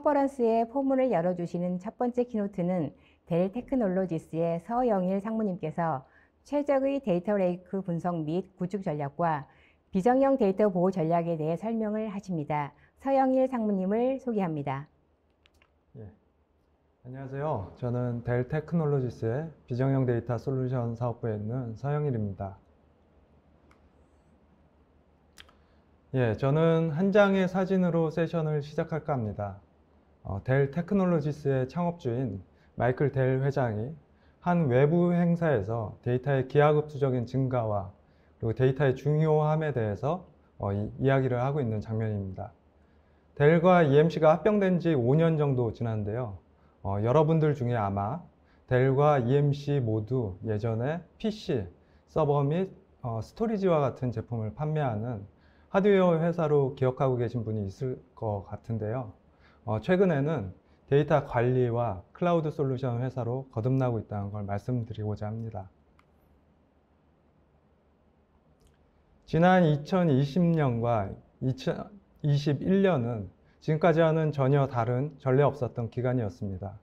컨퍼런스의 포문을 열어주시는 첫 번째 키노트는 델 테크놀로지스의 서영일 상무님께서 최적의 데이터 레이크 분석 및 구축 전략과 비정형 데이터 보호 전략에 대해 설명을 하십니다. 서영일 상무님을 소개합니다. 안녕하세요. 저는 델 테크놀로지스의 비정형 데이터 솔루션 사업부에 있는 서영일입니다. 저는 한 장의 사진으로 세션을 시작할까 합니다. 델 테크놀로지스의 창업주인 마이클 델 회장이 한 외부 행사에서 데이터의 기하급수적인 증가와 그리고 데이터의 중요함에 대해서 이야기를 하고 있는 장면입니다. 델과 EMC가 합병된 지 5년 정도 지났는데요. 여러분들 중에 아마 델과 EMC 모두 예전에 PC, 서버 및 스토리지와 같은 제품을 판매하는 하드웨어 회사로 기억하고 계신 분이 있을 것 같은데요. 최근에는 데이터 관리와 클라우드 솔루션 회사로 거듭나고 있다는 걸 말씀드리고자 합니다. 지난 2020년과 2021년은 지금까지와는 전혀 다른 전례 없었던 기간이었습니다.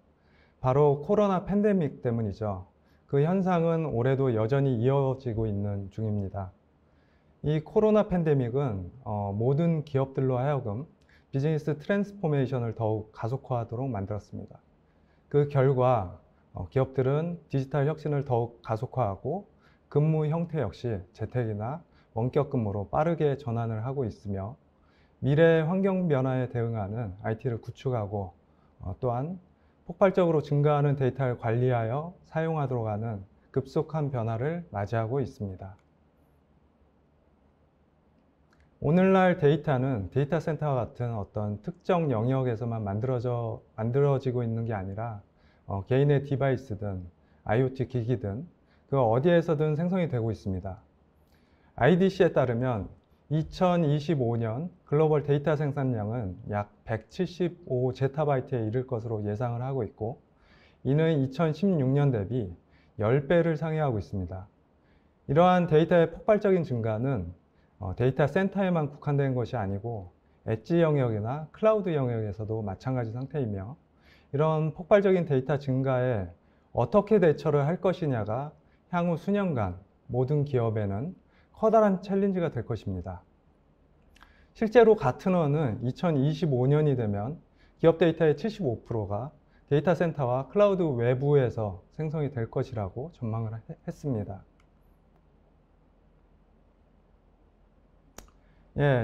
바로 코로나 팬데믹 때문이죠. 그 현상은 올해도 여전히 이어지고 있는 중입니다. 이 코로나 팬데믹은 모든 기업들로 하여금 비즈니스 트랜스포메이션을 더욱 가속화하도록 만들었습니다. 그 결과 기업들은 디지털 혁신을 더욱 가속화하고 근무 형태 역시 재택이나 원격 근무로 빠르게 전환을 하고 있으며 미래 환경 변화에 대응하는 IT를 구축하고 또한 폭발적으로 증가하는 데이터를 관리하여 사용하도록 하는 급속한 변화를 맞이하고 있습니다. 오늘날 데이터는 데이터 센터와 같은 어떤 특정 영역에서만 만들어지고 있는 게 아니라 개인의 디바이스든 IoT 기기든 그 어디에서든 생성이 되고 있습니다. IDC에 따르면 2025년 글로벌 데이터 생산량은 약 175제타바이트에 이를 것으로 예상을 하고 있고 이는 2016년 대비 10배를 상회하고 있습니다. 이러한 데이터의 폭발적인 증가는 데이터 센터에만 국한된 것이 아니고 엣지 영역이나 클라우드 영역에서도 마찬가지 상태이며 이런 폭발적인 데이터 증가에 어떻게 대처를 할 것이냐가 향후 수년간 모든 기업에는 커다란 챌린지가 될 것입니다. 실제로 가트너는 2025년이 되면 기업 데이터의 75%가 데이터 센터와 클라우드 외부에서 생성이 될 것이라고 전망을 했습니다.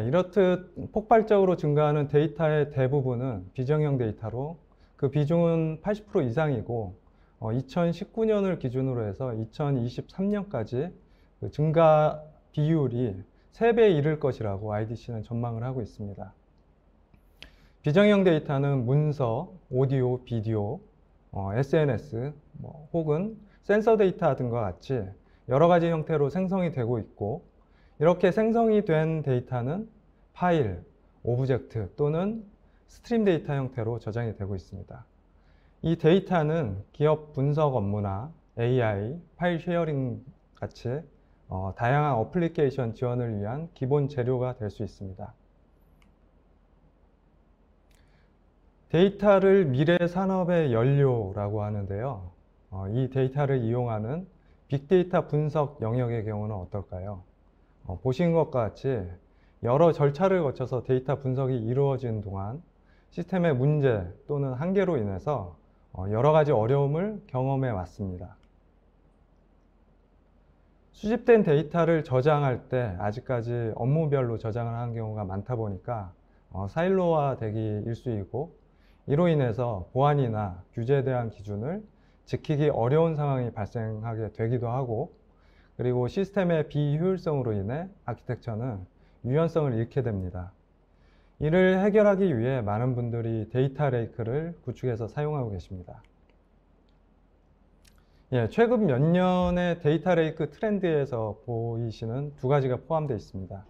이렇듯 폭발적으로 증가하는 데이터의 대부분은 비정형 데이터로 그 비중은 80% 이상이고 2019년을 기준으로 해서 2023년까지 그 증가 비율이 3배에 이를 것이라고 IDC는 전망을 하고 있습니다. 비정형 데이터는 문서, 오디오, 비디오, SNS, 혹은 센서 데이터 등과 같이 여러 가지 형태로 생성이 되고 있고 이렇게 생성이 된 데이터는 파일, 오브젝트 또는 스트림 데이터 형태로 저장이 되고 있습니다. 이 데이터는 기업 분석 업무나 AI, 파일 쉐어링 같이 다양한 어플리케이션 지원을 위한 기본 재료가 될 수 있습니다. 데이터를 미래 산업의 연료라고 하는데요. 이 데이터를 이용하는 빅데이터 분석 영역의 경우는 어떨까요? 보신 것과 같이 여러 절차를 거쳐서 데이터 분석이 이루어지는 동안 시스템의 문제 또는 한계로 인해서 여러 가지 어려움을 경험해 왔습니다. 수집된 데이터를 저장할 때 아직까지 업무별로 저장을 하는 경우가 많다 보니까 사일로화 되기 일쑤이고 이로 인해서 보안이나 규제에 대한 기준을 지키기 어려운 상황이 발생하게 되기도 하고 그리고 시스템의 비효율성으로 인해 아키텍처는 유연성을 잃게 됩니다. 이를 해결하기 위해 많은 분들이 데이터 레이크를 구축해서 사용하고 계십니다. 최근 몇 년의 데이터 레이크 트렌드에서 보이시는 두 가지가 포함되어 있습니다.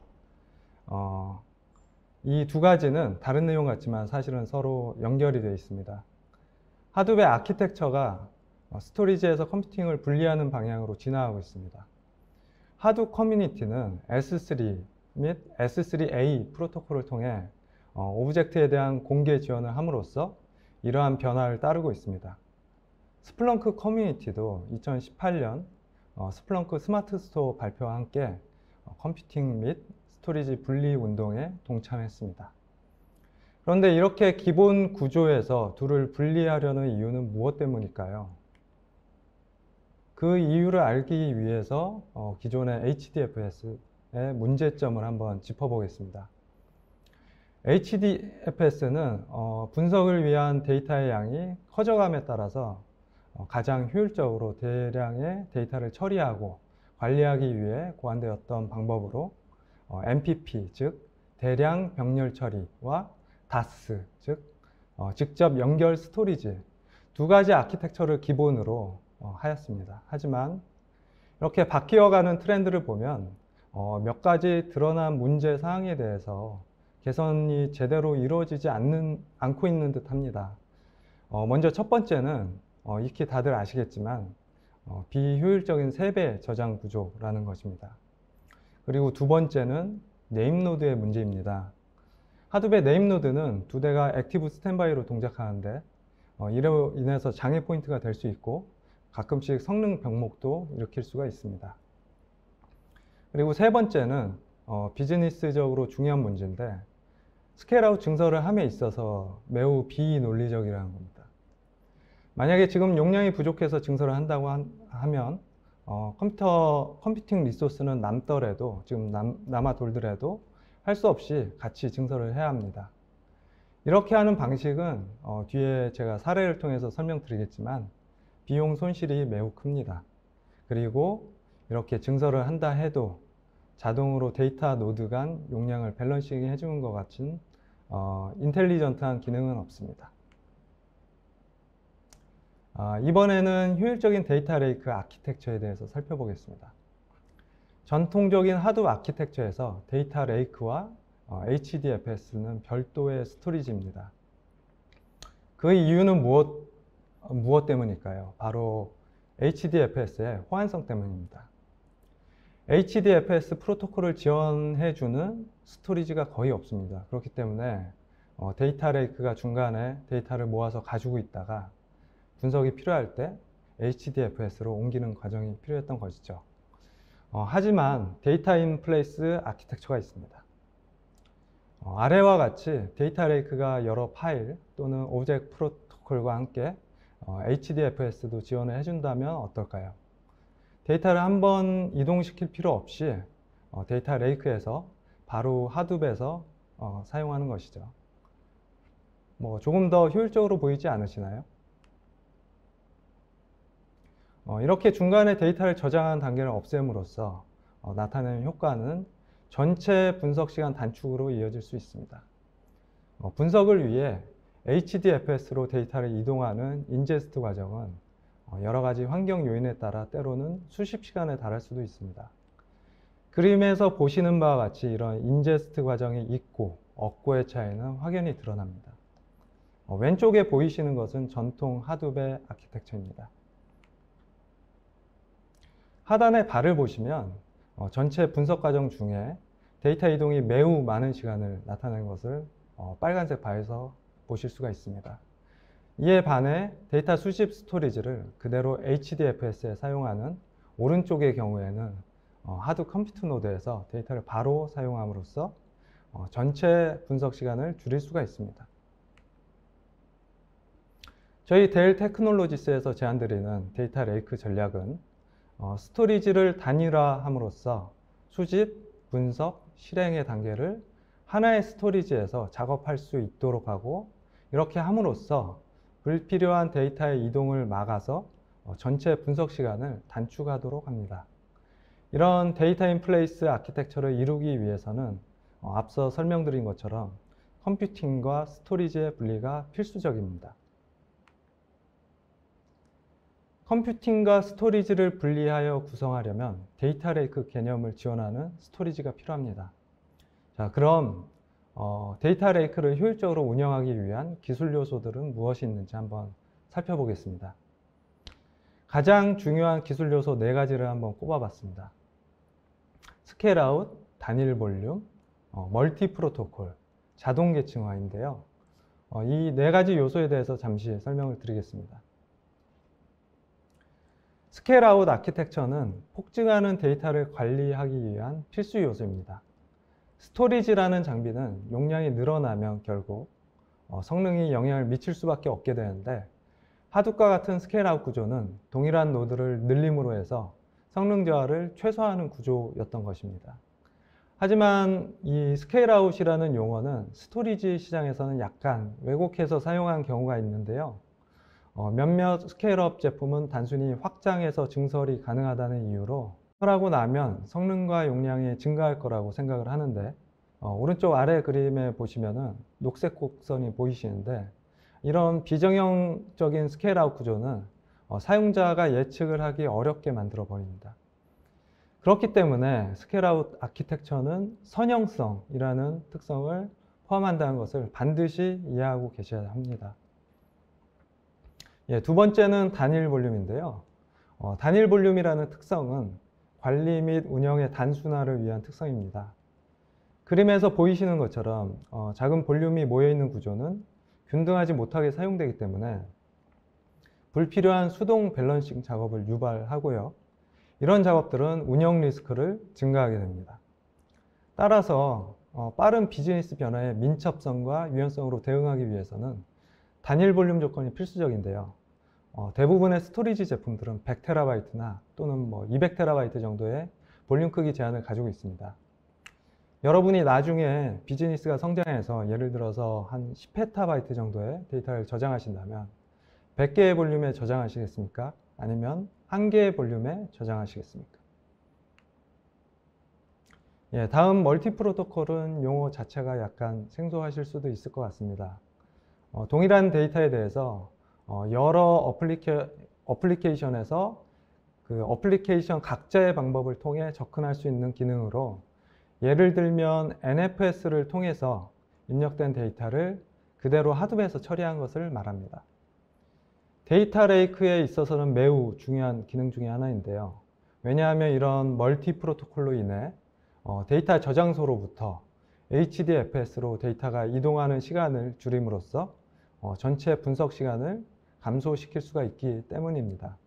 이 두 가지는 다른 내용 같지만 사실은 서로 연결이 되어 있습니다. 하드웨어 아키텍처가 스토리지에서 컴퓨팅을 분리하는 방향으로 진화하고 있습니다. 하드 커뮤니티는 S3 및 S3A 프로토콜을 통해 오브젝트에 대한 공개 지원을 함으로써 이러한 변화를 따르고 있습니다. 스플렁크 커뮤니티도 2018년 스플렁크 스마트 스토어 발표와 함께 컴퓨팅 및 스토리지 분리 운동에 동참했습니다. 그런데 이렇게 기본 구조에서 둘을 분리하려는 이유는 무엇 때문일까요? 그 이유를 알기 위해서 기존의 HDFS의 문제점을 한번 짚어보겠습니다. HDFS는 분석을 위한 데이터의 양이 커져감에 따라서 가장 효율적으로 대량의 데이터를 처리하고 관리하기 위해 고안되었던 방법으로 MPP, 즉 대량 병렬 처리와 DAS, 즉 직접 연결 스토리지 두 가지 아키텍처를 기본으로 하였습니다. 하지만 이렇게 바뀌어가는 트렌드를 보면 몇 가지 드러난 문제 사항에 대해서 개선이 제대로 이루어지지 않고 있는 듯 합니다. 먼저 첫 번째는 익히 다들 아시겠지만 비효율적인 세배 저장 구조라는 것입니다. 그리고 두 번째는 네임노드의 문제입니다. 하드웨어 네임노드는 두 대가 액티브 스탠바이로 동작하는데 이로 인해서 장애 포인트가 될 수 있고 가끔씩 성능 병목도 일으킬 수가 있습니다. 그리고 세 번째는 비즈니스적으로 중요한 문제인데 스케일아웃 증설을 함에 있어서 매우 비논리적이라는 겁니다. 만약에 지금 용량이 부족해서 증설을 한다고 하면 컴퓨팅 리소스는 남더라도 지금 남아 돌더라도 할 수 없이 같이 증설을 해야 합니다. 이렇게 하는 방식은 뒤에 제가 사례를 통해서 설명드리겠지만 비용 손실이 매우 큽니다. 그리고 이렇게 증설을 한다 해도 자동으로 데이터 노드 간 용량을 밸런싱 해주는 것 같은 인텔리전트한 기능은 없습니다. 이번에는 효율적인 데이터 레이크 아키텍처에 대해서 살펴보겠습니다. 전통적인 하드 아키텍처에서 데이터 레이크와 HDFS는 별도의 스토리지입니다. 그 이유는 무엇 때문일까요? 바로 HDFS의 호환성 때문입니다. HDFS 프로토콜을 지원해주는 스토리지가 거의 없습니다. 그렇기 때문에 데이터 레이크가 중간에 데이터를 모아서 가지고 있다가 분석이 필요할 때 HDFS로 옮기는 과정이 필요했던 것이죠. 하지만 데이터 인 플레이스 아키텍처가 있습니다. 아래와 같이 데이터 레이크가 여러 파일 또는 오브젝트 프로토콜과 함께 HDFS도 지원을 해준다면 어떨까요? 데이터를 한번 이동시킬 필요 없이 데이터 레이크에서 바로 하둡에서 사용하는 것이죠. 조금 더 효율적으로 보이지 않으시나요? 이렇게 중간에 데이터를 저장한 단계를 없앰으로써 나타내는 효과는 전체 분석 시간 단축으로 이어질 수 있습니다. 분석을 위해 HDFS로 데이터를 이동하는 인제스트 과정은 여러 가지 환경 요인에 따라 때로는 수십 시간에 달할 수도 있습니다. 그림에서 보시는 바와 같이 이런 인제스트 과정이 있고 없고의 차이는 확연히 드러납니다. 왼쪽에 보이시는 것은 전통 하둡의 아키텍처입니다. 하단의 바를 보시면 전체 분석 과정 중에 데이터 이동이 매우 많은 시간을 나타내는 것을 빨간색 바에서 보실 수가 있습니다. 이에 반해 데이터 수집 스토리지를 그대로 HDFS에 사용하는 오른쪽의 경우에는 하드 컴퓨트 노드에서 데이터를 바로 사용함으로써 전체 분석 시간을 줄일 수가 있습니다. 저희 델 테크놀로지스에서 제안드리는 데이터 레이크 전략은 스토리지를 단일화함으로써 수집, 분석, 실행의 단계를 하나의 스토리지에서 작업할 수 있도록 하고 이렇게 함으로써 불필요한 데이터의 이동을 막아서 전체 분석 시간을 단축하도록 합니다. 이런 데이터 인 플레이스 아키텍처를 이루기 위해서는 앞서 설명드린 것처럼 컴퓨팅과 스토리지의 분리가 필수적입니다. 컴퓨팅과 스토리지를 분리하여 구성하려면 데이터 레이크 개념을 지원하는 스토리지가 필요합니다. 자, 그럼 데이터 레이크를 효율적으로 운영하기 위한 기술 요소들은 무엇이 있는지 한번 살펴보겠습니다. 가장 중요한 기술 요소 4가지를 한번 꼽아봤습니다. 스케일 아웃, 단일 볼륨, 멀티 프로토콜, 자동 계층화인데요. 이 네 가지 요소에 대해서 잠시 설명을 드리겠습니다. 스케일아웃 아키텍처는 폭증하는 데이터를 관리하기 위한 필수 요소입니다. 스토리지라는 장비는 용량이 늘어나면 결국 성능이 영향을 미칠 수밖에 없게 되는데, 하둡과 같은 스케일아웃 구조는 동일한 노드를 늘림으로 해서 성능 저하를 최소화하는 구조였던 것입니다. 하지만 이 스케일아웃이라는 용어는 스토리지 시장에서는 약간 왜곡해서 사용한 경우가 있는데요. 몇몇 스케일업 제품은 단순히 확장해서 증설이 가능하다는 이유로 하고 나면 성능과 용량이 증가할 거라고 생각을 하는데, 오른쪽 아래 그림에 보시면은 녹색 곡선이 보이시는데, 이런 비정형적인 스케일아웃 구조는 사용자가 예측을 하기 어렵게 만들어 버립니다. 그렇기 때문에 스케일아웃 아키텍처는 선형성이라는 특성을 포함한다는 것을 반드시 이해하고 계셔야 합니다. 두 번째는 단일 볼륨인데요. 단일 볼륨이라는 특성은 관리 및 운영의 단순화를 위한 특성입니다. 그림에서 보이시는 것처럼 작은 볼륨이 모여있는 구조는 균등하지 못하게 사용되기 때문에 불필요한 수동 밸런싱 작업을 유발하고요. 이런 작업들은 운영 리스크를 증가하게 됩니다. 따라서 빠른 비즈니스 변화의 민첩성과 유연성으로 대응하기 위해서는 단일 볼륨 조건이 필수적인데요. 대부분의 스토리지 제품들은 100TB나 또는 200TB 정도의 볼륨 크기 제한을 가지고 있습니다. 여러분이 나중에 비즈니스가 성장해서 예를 들어서 한 10PB 정도의 데이터를 저장하신다면 100개의 볼륨에 저장하시겠습니까? 아니면 1개의 볼륨에 저장하시겠습니까? 다음 멀티 프로토콜은 용어 자체가 약간 생소하실 수도 있을 것 같습니다. 동일한 데이터에 대해서 여러 어플리케이션에서 그 어플리케이션 각자의 방법을 통해 접근할 수 있는 기능으로, 예를 들면 NFS를 통해서 입력된 데이터를 그대로 하드웨어에서 처리한 것을 말합니다. 데이터 레이크에 있어서는 매우 중요한 기능 중에 하나인데요. 왜냐하면 이런 멀티 프로토콜로 인해 데이터 저장소로부터 HDFS로 데이터가 이동하는 시간을 줄임으로써 전체 분석 시간을 감소시킬 수가 있기 때문입니다.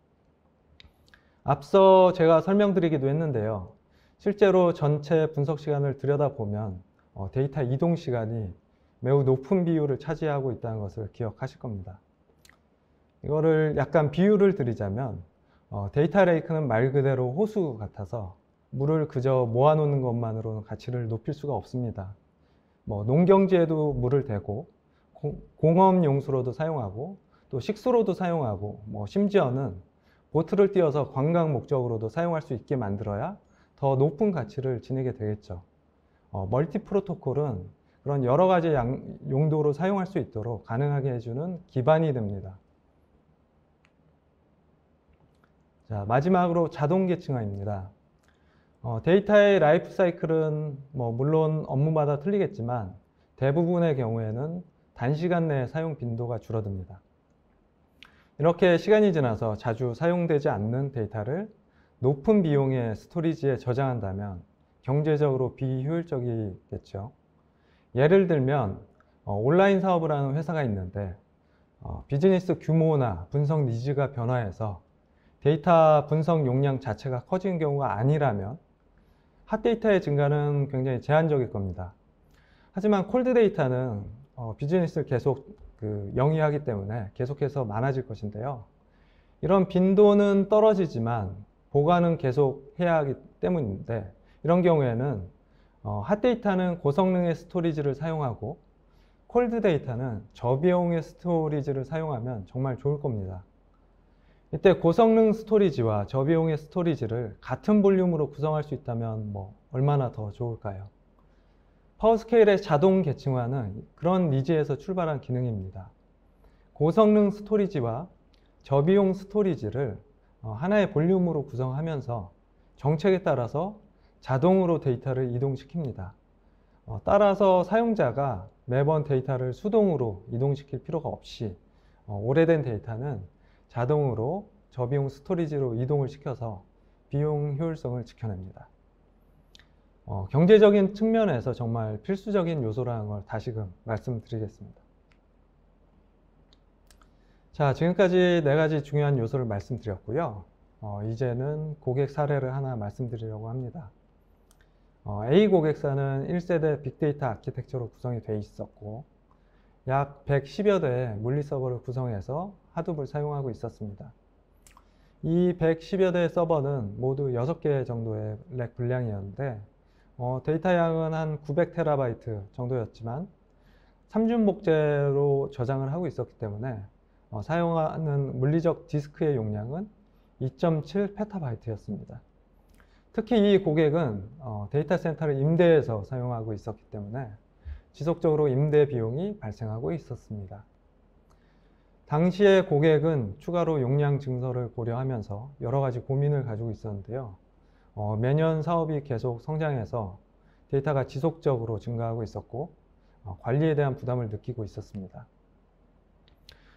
앞서 제가 설명드리기도 했는데요. 실제로 전체 분석 시간을 들여다보면 데이터 이동 시간이 매우 높은 비율을 차지하고 있다는 것을 기억하실 겁니다. 이거를 약간 비유를 드리자면 데이터 레이크는 말 그대로 호수 같아서 물을 그저 모아놓는 것만으로는 가치를 높일 수가 없습니다. 농경지에도 물을 대고 공업 용수로도 사용하고 또 식수로도 사용하고 심지어는 보트를 띄워서 관광 목적으로도 사용할 수 있게 만들어야 더 높은 가치를 지니게 되겠죠. 멀티 프로토콜은 그런 여러 가지 용도로 사용할 수 있도록 가능하게 해주는 기반이 됩니다. 자, 마지막으로 자동 계층화입니다. 데이터의 라이프 사이클은 물론 업무마다 틀리겠지만 대부분의 경우에는 단시간 내에 사용 빈도가 줄어듭니다. 이렇게 시간이 지나서 자주 사용되지 않는 데이터를 높은 비용의 스토리지에 저장한다면 경제적으로 비효율적이겠죠. 예를 들면 온라인 사업을 하는 회사가 있는데 비즈니스 규모나 분석 니즈가 변화해서 데이터 분석 용량 자체가 커진 경우가 아니라면 핫데이터의 증가는 굉장히 제한적일 겁니다. 하지만 콜드 데이터는 비즈니스를 계속 영위하기 때문에 계속해서 많아질 것인데요. 이런 빈도는 떨어지지만 보관은 계속 해야 하기 때문인데, 이런 경우에는 핫데이터는 고성능의 스토리지를 사용하고 콜드 데이터는 저비용의 스토리지를 사용하면 정말 좋을 겁니다. 이때 고성능 스토리지와 저비용의 스토리지를 같은 볼륨으로 구성할 수 있다면 얼마나 더 좋을까요? 파워스케일의 자동 계층화는 그런 니즈에서 출발한 기능입니다. 고성능 스토리지와 저비용 스토리지를 하나의 볼륨으로 구성하면서 정책에 따라서 자동으로 데이터를 이동시킵니다. 따라서 사용자가 매번 데이터를 수동으로 이동시킬 필요가 없이 오래된 데이터는 자동으로 저비용 스토리지로 이동을 시켜서 비용 효율성을 지켜냅니다. 경제적인 측면에서 정말 필수적인 요소라는 걸 다시금 말씀드리겠습니다. 자, 지금까지 4가지 중요한 요소를 말씀드렸고요. 이제는 고객 사례를 하나 말씀드리려고 합니다. A 고객사는 1세대 빅데이터 아키텍처로 구성이 되어 있었고 약 110여 대의 물리 서버를 구성해서 하둡을 사용하고 있었습니다. 이 110여 대의 서버는 모두 6개 정도의 렉 분량이었는데 데이터 양은 한 900TB 정도였지만 3중 복제로 저장을 하고 있었기 때문에 사용하는 물리적 디스크의 용량은 2.7PB였습니다. 특히 이 고객은 데이터 센터를 임대해서 사용하고 있었기 때문에 지속적으로 임대 비용이 발생하고 있었습니다. 당시에 고객은 추가로 용량 증설을 고려하면서 여러 가지 고민을 가지고 있었는데요. 매년 사업이 계속 성장해서 데이터가 지속적으로 증가하고 있었고 관리에 대한 부담을 느끼고 있었습니다.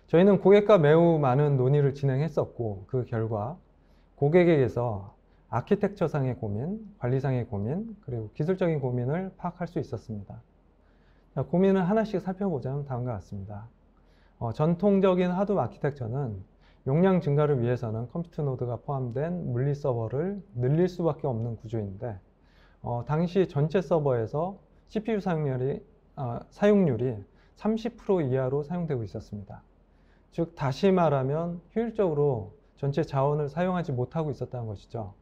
저희는 고객과 매우 많은 논의를 진행했었고 그 결과 고객에게서 아키텍처상의 고민, 관리상의 고민, 그리고 기술적인 고민을 파악할 수 있었습니다. 자, 고민을 하나씩 살펴보자면 다음과 같습니다. 전통적인 하둡 아키텍처는 용량 증가를 위해서는 컴퓨터 노드가 포함된 물리 서버를 늘릴 수밖에 없는 구조인데 당시 전체 서버에서 CPU 사용률이 30% 이하로 사용되고 있었습니다. 즉 다시 말하면 효율적으로 전체 자원을 사용하지 못하고 있었다는 것이죠.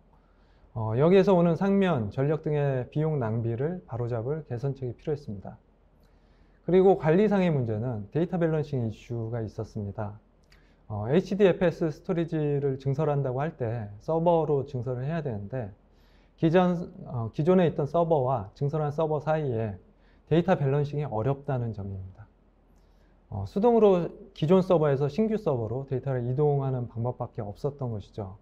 여기에서 오는 상면, 전력 등의 비용 낭비를 바로잡을 개선책이 필요했습니다. 그리고 관리상의 문제는 데이터 밸런싱 이슈가 있었습니다. HDFS 스토리지를 증설한다고 할 때 서버로 증설을 해야 되는데 기존에 있던 서버와 증설한 서버 사이에 데이터 밸런싱이 어렵다는 점입니다. 수동으로 기존 서버에서 신규 서버로 데이터를 이동하는 방법밖에 없었던 것이죠.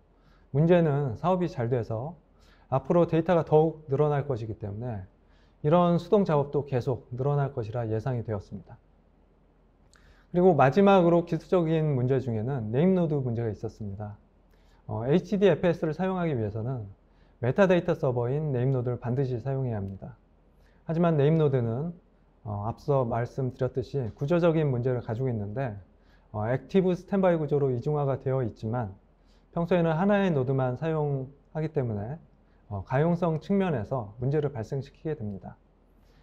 문제는 사업이 잘 돼서 앞으로 데이터가 더욱 늘어날 것이기 때문에 이런 수동 작업도 계속 늘어날 것이라 예상이 되었습니다. 그리고 마지막으로 기술적인 문제 중에는 네임노드 문제가 있었습니다. HDFS를 사용하기 위해서는 메타데이터 서버인 네임노드를 반드시 사용해야 합니다. 하지만 네임노드는 앞서 말씀드렸듯이 구조적인 문제를 가지고 있는데 액티브 스탠바이 구조로 이중화가 되어 있지만 평소에는 하나의 노드만 사용하기 때문에 가용성 측면에서 문제를 발생시키게 됩니다.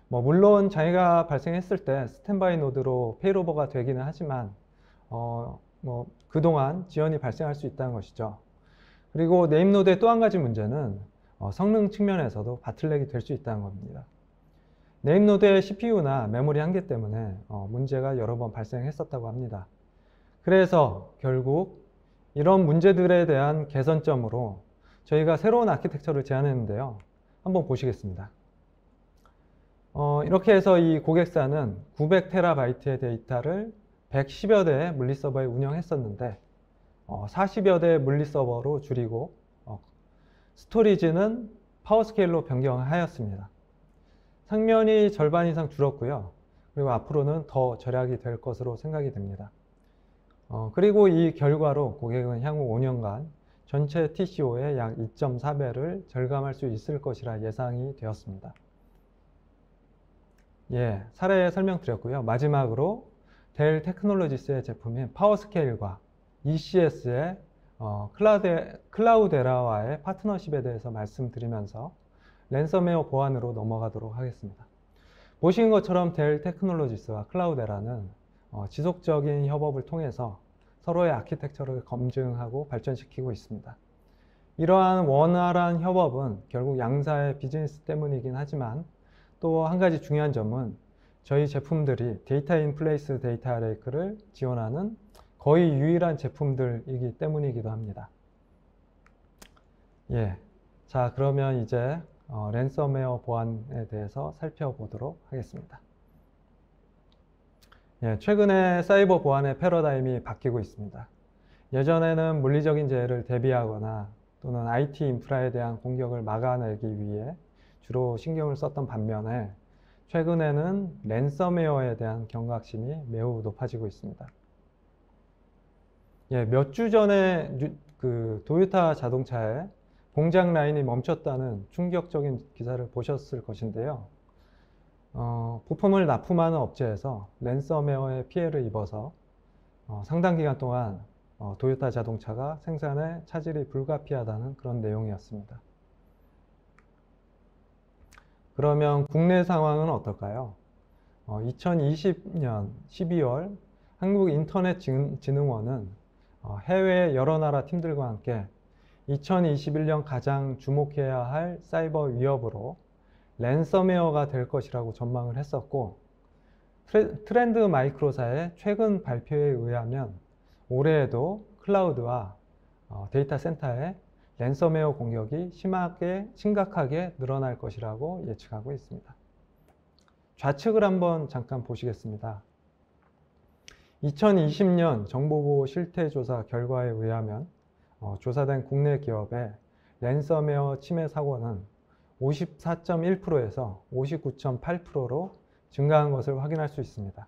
물론 장애가 발생했을 때 스탠바이 노드로 페일오버가 되기는 하지만 그동안 지연이 발생할 수 있다는 것이죠. 그리고 네임노드의 또 한 가지 문제는 성능 측면에서도 바틀렉이 될 수 있다는 겁니다. 네임노드의 CPU나 메모리 한계 때문에 문제가 여러 번 발생했었다고 합니다. 그래서 결국 이런 문제들에 대한 개선점으로 저희가 새로운 아키텍처를 제안했는데요. 한번 보시겠습니다. 이렇게 해서 이 고객사는 900TB의 데이터를 110여 대의 물리 서버에 운영했었는데 40여 대의 물리 서버로 줄이고 스토리지는 파워스케일로 변경하였습니다. 상면이 절반 이상 줄었고요. 그리고 앞으로는 더 절약이 될 것으로 생각이 됩니다. 그리고 이 결과로 고객은 향후 5년간 전체 TCO의 약 2.4배를 절감할 수 있을 것이라 예상이 되었습니다. 사례 설명드렸고요. 마지막으로 델 테크놀로지스의 제품인 파워스케일과 ECS의 클라우데라와의 파트너십에 대해서 말씀드리면서 랜섬웨어 보안으로 넘어가도록 하겠습니다. 보신 것처럼 델 테크놀로지스와 클라우데라는 지속적인 협업을 통해서 서로의 아키텍처를 검증하고 발전시키고 있습니다. 이러한 원활한 협업은 결국 양사의 비즈니스 때문이긴 하지만 또 한 가지 중요한 점은 저희 제품들이 데이터 인 플레이스 데이터 레이크를 지원하는 거의 유일한 제품들이기 때문이기도 합니다. 자, 그러면 이제 랜섬웨어 보안에 대해서 살펴보도록 하겠습니다. 최근에 사이버 보안의 패러다임이 바뀌고 있습니다. 예전에는 물리적인 재해를 대비하거나 또는 IT 인프라에 대한 공격을 막아내기 위해 주로 신경을 썼던 반면에 최근에는 랜섬웨어에 대한 경각심이 매우 높아지고 있습니다. 몇 주 전에 도요타 자동차의 공장 라인이 멈췄다는 충격적인 기사를 보셨을 것인데요. 부품을 납품하는 업체에서 랜섬웨어에 피해를 입어서 상당 기간 동안 도요타 자동차가 생산에 차질이 불가피하다는 그런 내용이었습니다. 그러면 국내 상황은 어떨까요? 2020년 12월 한국인터넷진흥원은 해외 여러 나라 팀들과 함께 2021년 가장 주목해야 할 사이버 위협으로 랜섬웨어가 될 것이라고 전망을 했었고, 트렌드 마이크로사의 최근 발표에 의하면 올해에도 클라우드와 데이터 센터에 랜섬웨어 공격이 심각하게 늘어날 것이라고 예측하고 있습니다. 좌측을 한번 잠깐 보시겠습니다. 2020년 정보보호 실태조사 결과에 의하면 조사된 국내 기업의 랜섬웨어 침해 사고는 54.1%에서 59.8%로 증가한 것을 확인할 수 있습니다.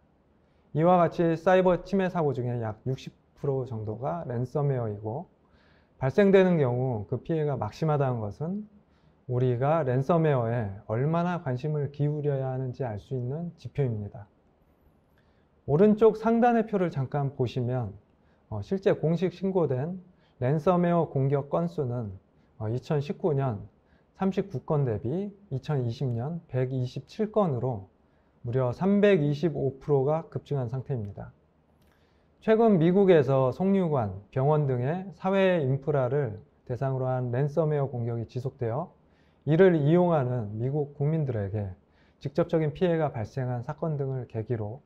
이와 같이 사이버 침해 사고 중에 약 60% 정도가 랜섬웨어이고, 발생되는 경우 그 피해가 막심하다는 것은 우리가 랜섬웨어에 얼마나 관심을 기울여야 하는지 알 수 있는 지표입니다. 오른쪽 상단의 표를 잠깐 보시면 실제 공식 신고된 랜섬웨어 공격 건수는 2019년 39건 대비 2020년 127건으로 무려 325%가 급증한 상태입니다. 최근 미국에서 송유관, 병원 등의 사회 인프라를 대상으로 한 랜섬웨어 공격이 지속되어 이를 이용하는 미국 국민들에게 직접적인 피해가 발생한 사건 등을 계기로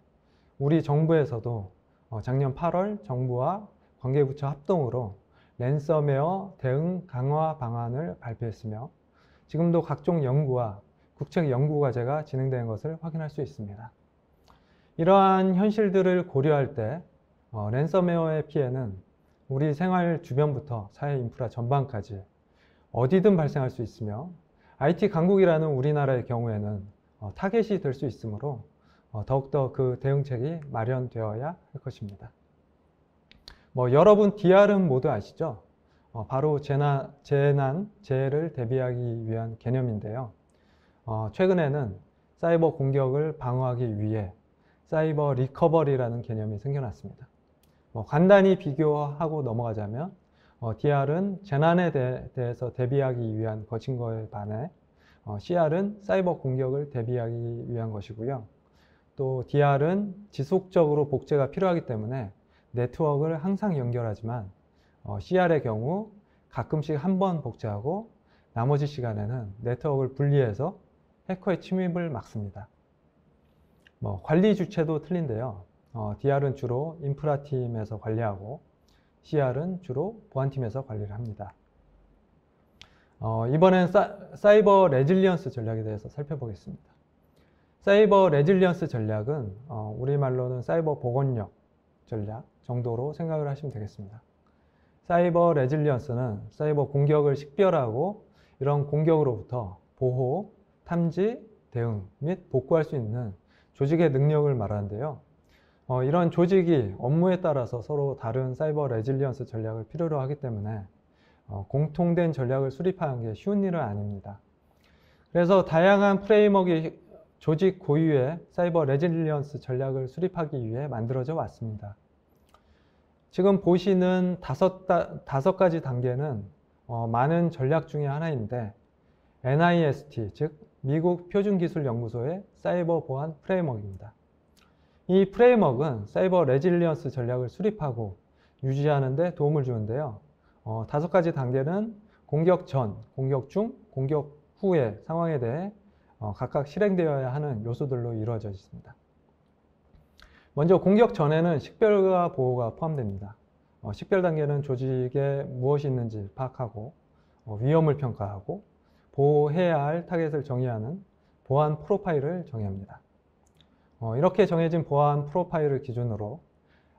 우리 정부에서도 작년 8월 정부와 관계부처 합동으로 랜섬웨어 대응 강화 방안을 발표했으며, 지금도 각종 연구와 국책 연구 과제가 진행되는 것을 확인할 수 있습니다. 이러한 현실들을 고려할 때 랜섬웨어의 피해는 우리 생활 주변부터 사회 인프라 전반까지 어디든 발생할 수 있으며, IT 강국이라는 우리나라의 경우에는 타겟이 될 수 있으므로 더욱더 그 대응책이 마련되어야 할 것입니다. 여러분 DR은 모두 아시죠? 바로 재해를 대비하기 위한 개념인데요. 최근에는 사이버 공격을 방어하기 위해 사이버 리커버리라는 개념이 생겨났습니다. 간단히 비교하고 넘어가자면 DR은 재난에 대해서 대비하기 위한 것인 거에 반해 CR은 사이버 공격을 대비하기 위한 것이고요. 또 DR은 지속적으로 복제가 필요하기 때문에 네트워크를 항상 연결하지만 CR의 경우 가끔씩 한 번 복제하고 나머지 시간에는 네트워크를 분리해서 해커의 침입을 막습니다. 관리 주체도 틀린데요. DR은 주로 인프라팀에서 관리하고 CR은 주로 보안팀에서 관리를 합니다. 이번엔 사이버 레질리언스 전략에 대해서 살펴보겠습니다. 사이버 레질리언스 전략은 우리말로는 사이버 보건력 전략 정도로 생각을 하시면 되겠습니다. 사이버 레질리언스는 사이버 공격을 식별하고 이런 공격으로부터 보호, 탐지, 대응 및 복구할 수 있는 조직의 능력을 말하는데요. 이런 조직이 업무에 따라서 서로 다른 사이버 레질리언스 전략을 필요로 하기 때문에 공통된 전략을 수립하는 게 쉬운 일은 아닙니다. 그래서 다양한 프레임워크의 조직 고유의 사이버 레질리언스 전략을 수립하기 위해 만들어져 왔습니다. 지금 보시는 다섯 가지 단계는 많은 전략 중에 하나인데, NIST, 즉 미국 표준기술연구소의 사이버 보안 프레임워크입니다. 이 프레임워크는 사이버 레질리언스 전략을 수립하고 유지하는 데 도움을 주는데요. 다섯 가지 단계는 공격 전, 공격 중, 공격 후의 상황에 대해 각각 실행되어야 하는 요소들로 이루어져 있습니다. 먼저 공격 전에는 식별과 보호가 포함됩니다. 식별 단계는 조직에 무엇이 있는지 파악하고 위험을 평가하고 보호해야 할 타겟을 정의하는 보안 프로파일을 정의합니다. 이렇게 정해진 보안 프로파일을 기준으로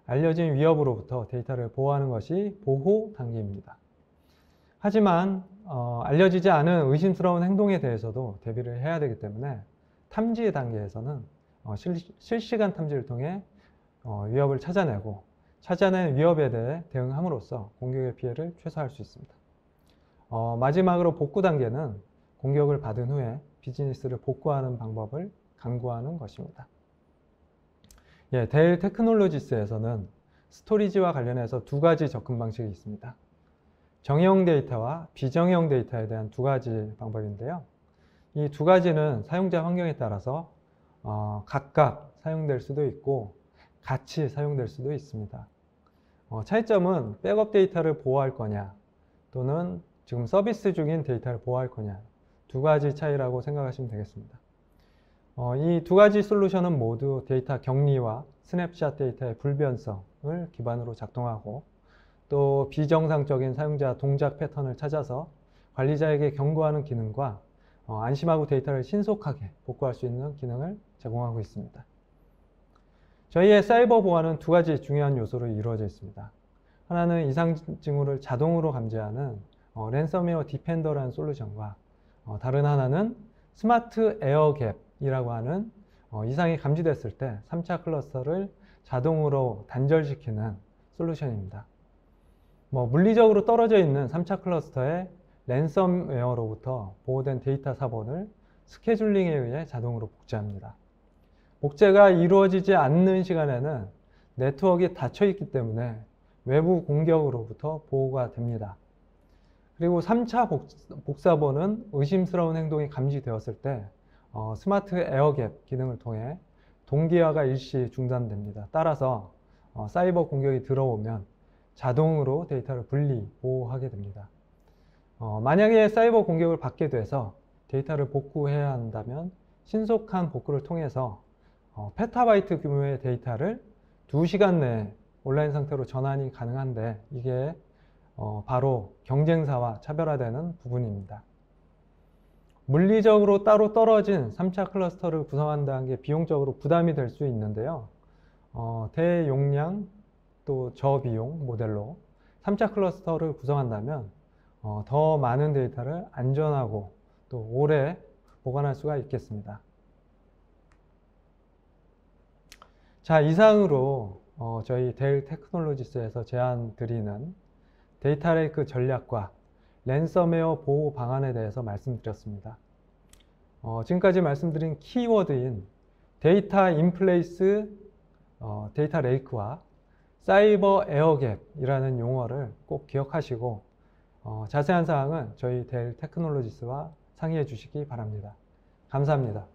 알려진 위협으로부터 데이터를 보호하는 것이 보호 단계입니다. 하지만 알려지지 않은 의심스러운 행동에 대해서도 대비를 해야 되기 때문에 탐지 단계에서는 실시간 탐지를 통해 위협을 찾아내고 찾아낸 위협에 대해 대응함으로써 공격의 피해를 최소화할 수 있습니다. 마지막으로 복구 단계는 공격을 받은 후에 비즈니스를 복구하는 방법을 강구하는 것입니다. 예, 델 테크놀로지스에서는 스토리지와 관련해서 두 가지 접근 방식이 있습니다. 정형 데이터와 비정형 데이터에 대한 두 가지 방법인데요. 이 두 가지는 사용자 환경에 따라서 각각 사용될 수도 있고 같이 사용될 수도 있습니다. 차이점은 백업 데이터를 보호할 거냐 또는 지금 서비스 중인 데이터를 보호할 거냐 두 가지 차이라고 생각하시면 되겠습니다. 이 두 가지 솔루션은 모두 데이터 격리와 스냅샷 데이터의 불변성을 기반으로 작동하고 또 비정상적인 사용자 동작 패턴을 찾아서 관리자에게 경고하는 기능과 안심하고 데이터를 신속하게 복구할 수 있는 기능을 제공하고 있습니다. 저희의 사이버 보안은 두 가지 중요한 요소로 이루어져 있습니다. 하나는 이상 징후를 자동으로 감지하는 랜섬웨어 디펜더라는 솔루션과 다른 하나는 스마트 에어갭이라고 하는 이상이 감지됐을 때 3차 클러스터를 자동으로 단절시키는 솔루션입니다. 물리적으로 떨어져 있는 3차 클러스터의 랜섬웨어로부터 보호된 데이터 사본을 스케줄링에 의해 자동으로 복제합니다. 복제가 이루어지지 않는 시간에는 네트워크가 닫혀 있기 때문에 외부 공격으로부터 보호가 됩니다. 그리고 3차 복사본은 의심스러운 행동이 감지되었을 때 스마트 에어갭 기능을 통해 동기화가 일시 중단됩니다. 따라서 사이버 공격이 들어오면 자동으로 데이터를 분리, 보호하게 됩니다. 만약에 사이버 공격을 받게 돼서 데이터를 복구해야 한다면 신속한 복구를 통해서 페타바이트 규모의 데이터를 2시간 내에 온라인 상태로 전환이 가능한데 이게 바로 경쟁사와 차별화되는 부분입니다. 물리적으로 따로 떨어진 3차 클러스터를 구성한다는 게 비용적으로 부담이 될 수 있는데요. 대용량 또 저비용 모델로 3차 클러스터를 구성한다면 더 많은 데이터를 안전하고 또 오래 보관할 수가 있겠습니다. 자, 이상으로 저희 델 테크놀로지스에서 제안 드리는 데이터 레이크 전략과 랜섬웨어 보호 방안에 대해서 말씀드렸습니다. 지금까지 말씀드린 키워드인 데이터 인플레이스 데이터 레이크와 사이버 에어갭이라는 용어를 꼭 기억하시고 자세한 사항은 저희 델 테크놀로지스와 상의해 주시기 바랍니다. 감사합니다.